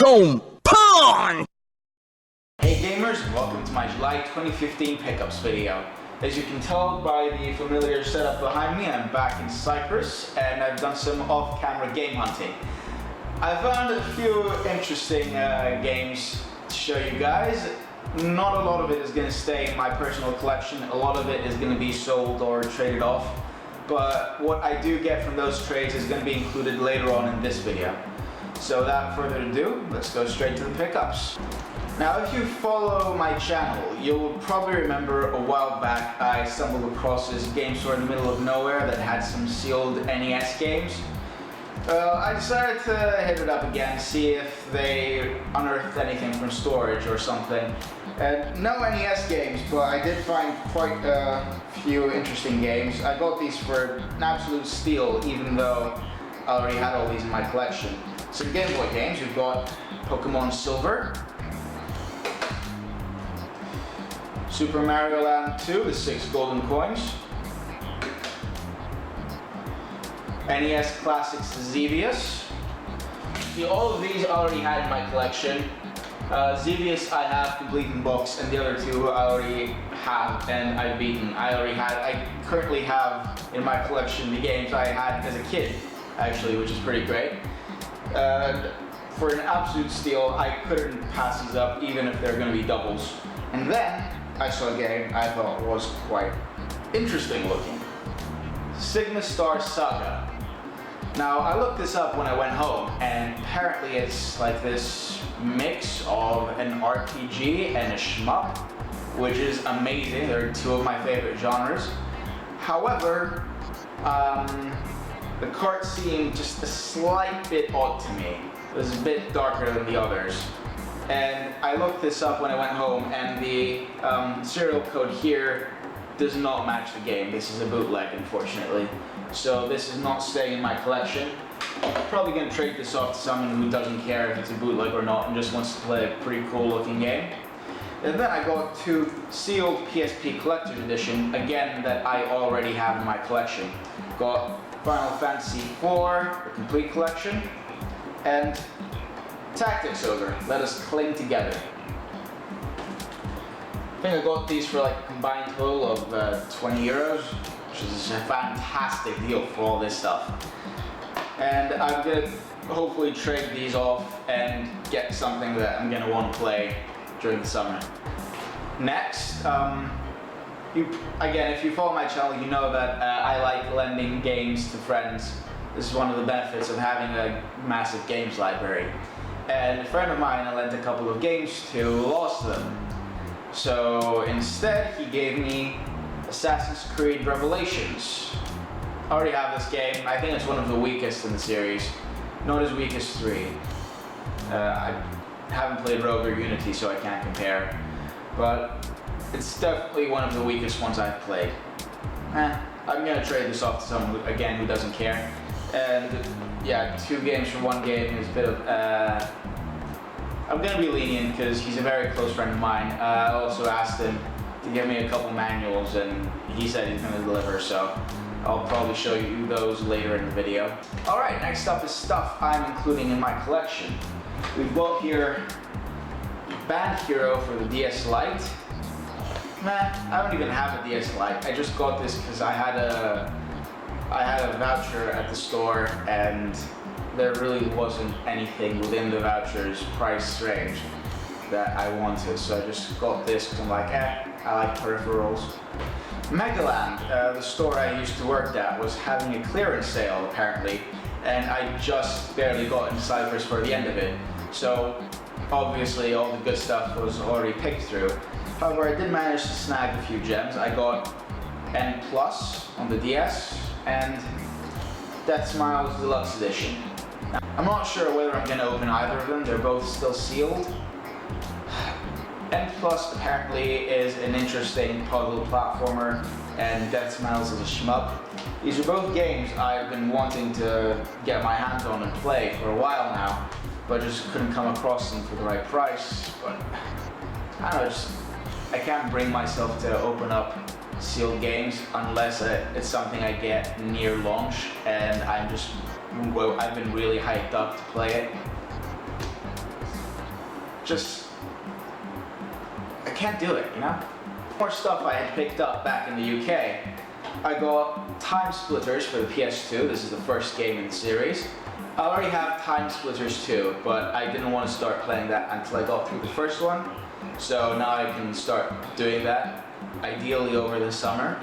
Welcome, Pawn! Hey gamers, and welcome to my July 2015 pickups video. As you can tell by the familiar setup behind me, I'm back in Cyprus and I've done some off-camera game hunting. I found a few interesting games to show you guys. Not a lot of it is going to stay in my personal collection, a lot of it is going to be sold or traded off. But what I do get from those trades is going to be included later on in this video. So without further ado, let's go straight to the pickups. Now if you follow my channel, you'll probably remember a while back I stumbled across this game store in the middle of nowhere that had some sealed NES games. I decided to hit it up again, see if they unearthed anything from storage or something. No NES games, but I did find quite a few interesting games. I got these for an absolute steal, even though I already had all these in my collection. Some Game Boy games, we've got Pokemon Silver, Super Mario Land 2, the 6 golden coins, NES Classics Xevious. See, all of these I already had in my collection. Xevious I have complete in box, and the other two I already have and I've beaten. I currently have in my collection the games I had as a kid, actually, which is pretty great. For an absolute steal, I couldn't pass these up even if they're going to be doubles. And then I saw a game I thought was quite interesting looking. Sigma Star Saga. Now I looked this up when I went home, and apparently it's like this mix of an RPG and a shmup, which is amazing. They're two of my favorite genres. However, the cart seemed just a slight bit odd to me. It was a bit darker than the others. And I looked this up when I went home, and the serial code here does not match the game. This is a bootleg, unfortunately. So this is not staying in my collection. I'm probably going to trade this off to someone who doesn't care if it's a bootleg or not and just wants to play a pretty cool looking game. And then I got two sealed PSP Collector's Edition, again that I already have in my collection. Got Final Fantasy IV, the complete collection, and Tactics Ogre, Let Us Cling Together. I think I got these for like a combined total of 20 euros, which is a fantastic deal for all this stuff. And I'm going to hopefully trade these off and get something that I'm going to want to play during the summer. Next, again, if you follow my channel, you know that I like lending games to friends. This is one of the benefits of having a massive games library. And a friend of mine I lent a couple of games to lost them. So instead, he gave me Assassin's Creed Revelations. I already have this game. I think it's one of the weakest in the series. Not as weak as 3. I haven't played Rogue or Unity, so I can't compare. But it's definitely one of the weakest ones I've played. I'm gonna trade this off to someone who, again, who doesn't care. And yeah, 2 games for 1 game is a bit of. I'm gonna be lenient because he's a very close friend of mine. I also asked him to give me a couple manuals, and he said he's gonna deliver. So I'll probably show you those later in the video. All right, next up is stuff I'm including in my collection. We've got here Band Hero for the DS Lite. I don't even have a DS Lite. I just got this because I had a voucher at the store, and there really wasn't anything within the voucher's price range that I wanted. So I just got this because I'm like, I like peripherals. Megaland, the store I used to work at, was having a clearance sale apparently, and I just barely got in Cyprus for the end of it. So obviously all the good stuff was already picked through. However, I did manage to snag a few gems. I got N Plus on the DS and Death Smiles Deluxe Edition. Now, I'm not sure whether I'm going to open either of them. They're both still sealed. N Plus apparently is an interesting puzzle platformer, and Death Smiles is a shmup. These are both games I've been wanting to get my hands on and play for a while now, but just couldn't come across them for the right price. But I don't know, I can't bring myself to open up sealed games unless it's something I get near launch, and I've been really hyped up to play it. just, I can't do it, you know? More stuff I had picked up back in the UK. I got Time Splitters for the PS2. This is the first game in the series. I already have Time Splitters 2, but I didn't want to start playing that until I got through the first one. So now I can start doing that, ideally over the summer.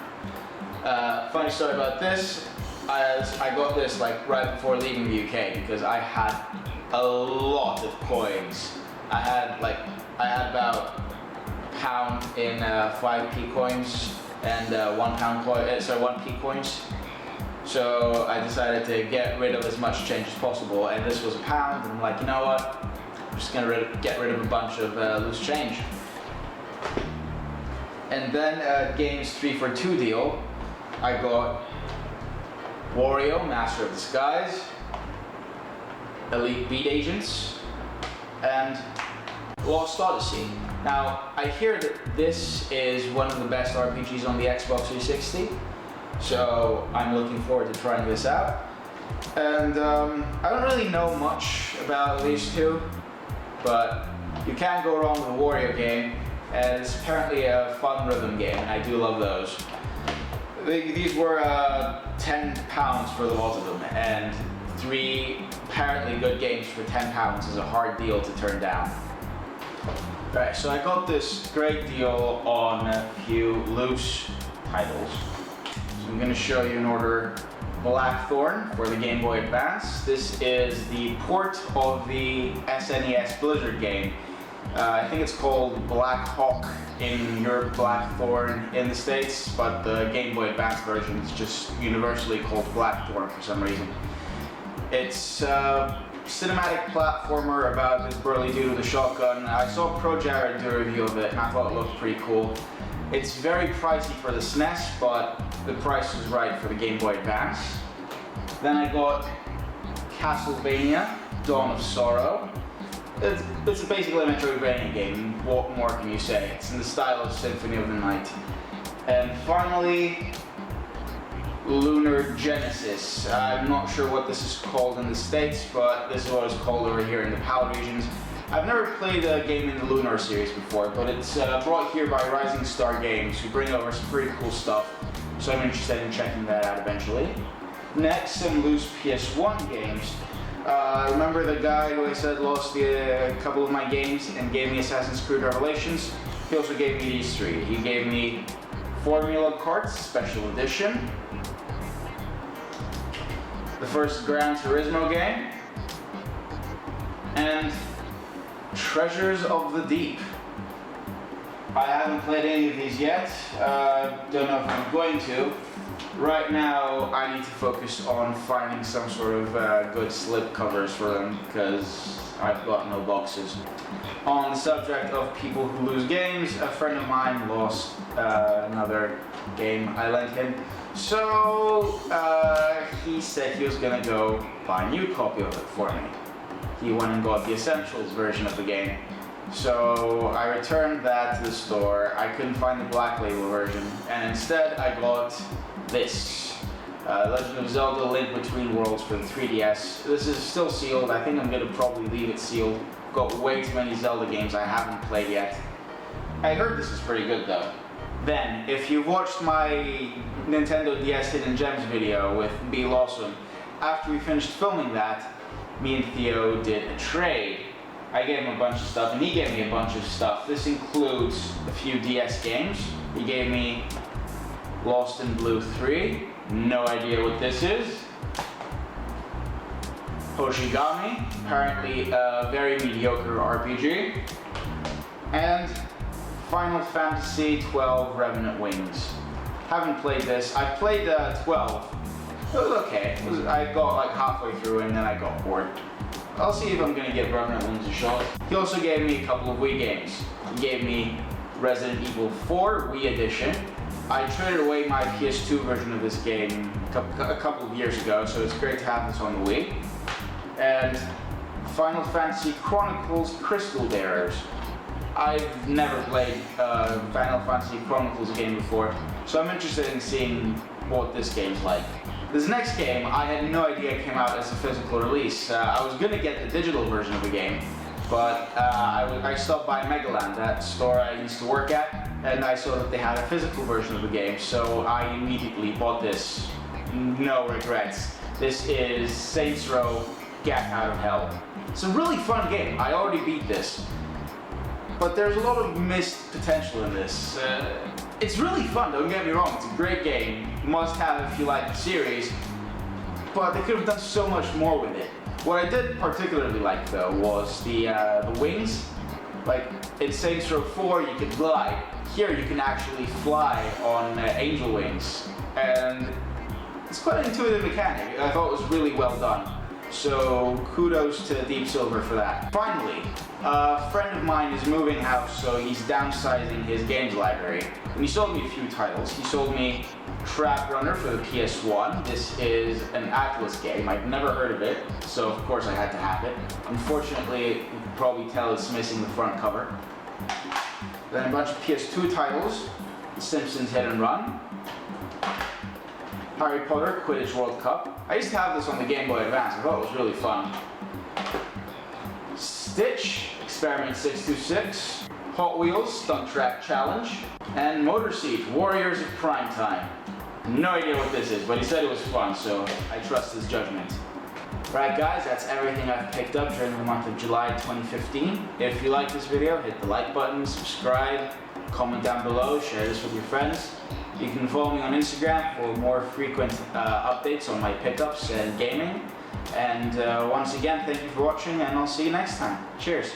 Funny story about this, I got this like right before leaving the UK because I had a lot of coins. I had about £1 in 5p coins and £1 coin, so 1p coins. So I decided to get rid of as much change as possible, and this was £1, and I'm like, you know what? I'm just gonna get rid of a bunch of loose change. And then Games 3 for 2 deal, I got Wario, Master of Disguise, Elite Beat Agents, and Lost Odyssey. Now, I hear that this is one of the best RPGs on the Xbox 360, so I'm looking forward to trying this out. And I don't really know much about these two, but you can't go wrong with a Wario game, and it's apparently a fun rhythm game, and I do love those. These were £10 for the both of them, and 3 apparently good games for £10 is a hard deal to turn down. Alright, so I got this great deal on a few loose titles. So I'm going to show you in order Blackthorn for the Game Boy Advance. This is the port of the SNES Blizzard game. I think it's called Black Hawk in Europe, Blackthorn in the States, but the Game Boy Advance version is just universally called Blackthorn for some reason. It's cinematic platformer about this burly dude with a shotgun. I saw Pro Jared do a review of it and I thought it looked pretty cool. It's very pricey for the SNES, but the price was right for the Game Boy Advance. Then I got Castlevania, Dawn of Sorrow. It's basically a Metroidvania game, what more can you say? It's in the style of Symphony of the Night. And finally, Lunar Genesis. I'm not sure what this is called in the States, but this is what it's called over here in the PAL regions. I've never played a game in the Lunar series before, but it's brought here by Rising Star Games, who bring over some pretty cool stuff, so I'm interested in checking that out eventually. Next, some loose PS1 games. Remember the guy who I said lost a couple of my games and gave me Assassin's Creed Revelations? He also gave me these 3. He gave me Formula Carts Special Edition, the first Gran Turismo game, and Treasures of the Deep. I haven't played any of these yet. Don't know if I'm going to. Right now, I need to focus on finding some sort of good slip covers for them because I've got no boxes. On the subject of people who lose games, a friend of mine lost another game I lent him. So he said he was gonna go buy a new copy of it for me. He went and got the Essentials version of the game. So I returned that to the store. I couldn't find the Black Label version, and instead I got this. Legend of Zelda Link Between Worlds for the 3DS. This is still sealed. I think I'm gonna probably leave it sealed. Got way too many Zelda games I haven't played yet. I heard this is pretty good though. Then, if you watched my Nintendo DS Hidden Gems video with B. Lawson, after we finished filming that, me and Theo did a trade. I gave him a bunch of stuff and he gave me a bunch of stuff. This includes a few DS games. He gave me Lost in Blue 3, no idea what this is. Hoshigami, apparently a very mediocre RPG. And Final Fantasy 12 Revenant Wings. Haven't played this. I played 12. It was okay. I got like halfway through and then I got bored. I'll see if I'm gonna give Revenant Wings a shot. He also gave me a couple of Wii games. He gave me Resident Evil 4 Wii Edition. I traded away my PS2 version of this game a couple of years ago, so it's great to have this on the Wii. And Final Fantasy Chronicles Crystal Bearers. I've never played Final Fantasy Chronicles game before, so I'm interested in seeing what this game's like. This next game, I had no idea it came out as a physical release. I was gonna get the digital version of the game, But I stopped by Megaland, that store I used to work at, and I saw that they had a physical version of the game, so I immediately bought this. No regrets. This is Saints Row Get Out of Hell. It's a really fun game. I already beat this, but there's a lot of missed potential in this. It's really fun, don't get me wrong. It's a great game, must have if you like the series, but they could have done so much more with it. What I did particularly like though was the wings. Like in Saints Row 4 you could glide. Here you can actually fly on angel wings, and it's quite an intuitive mechanic. I thought it was really well done. So kudos to Deep Silver for that. Finally, a friend of mine is moving house, so he's downsizing his games library. And he sold me a few titles. He sold me Trap Runner for the PS1. This is an Atlas game. I've never heard of it, so of course I had to have it. Unfortunately, you can probably tell it's missing the front cover. Then a bunch of PS2 titles. The Simpsons Hit and Run. Harry Potter Quidditch World Cup. I used to have this on the Game Boy Advance. I thought it was really fun. Stitch Experiment 626. Hot Wheels Stunt Track Challenge. And Motor Seat Warriors of Prime Time. No idea what this is, but he said it was fun, so I trust his judgment. Right guys, that's everything I've picked up during the month of July 2015. If you like this video, hit the like button, subscribe, comment down below, share this with your friends. You can follow me on Instagram for more frequent updates on my pickups and gaming. And once again, thank you for watching, and I'll see you next time. Cheers.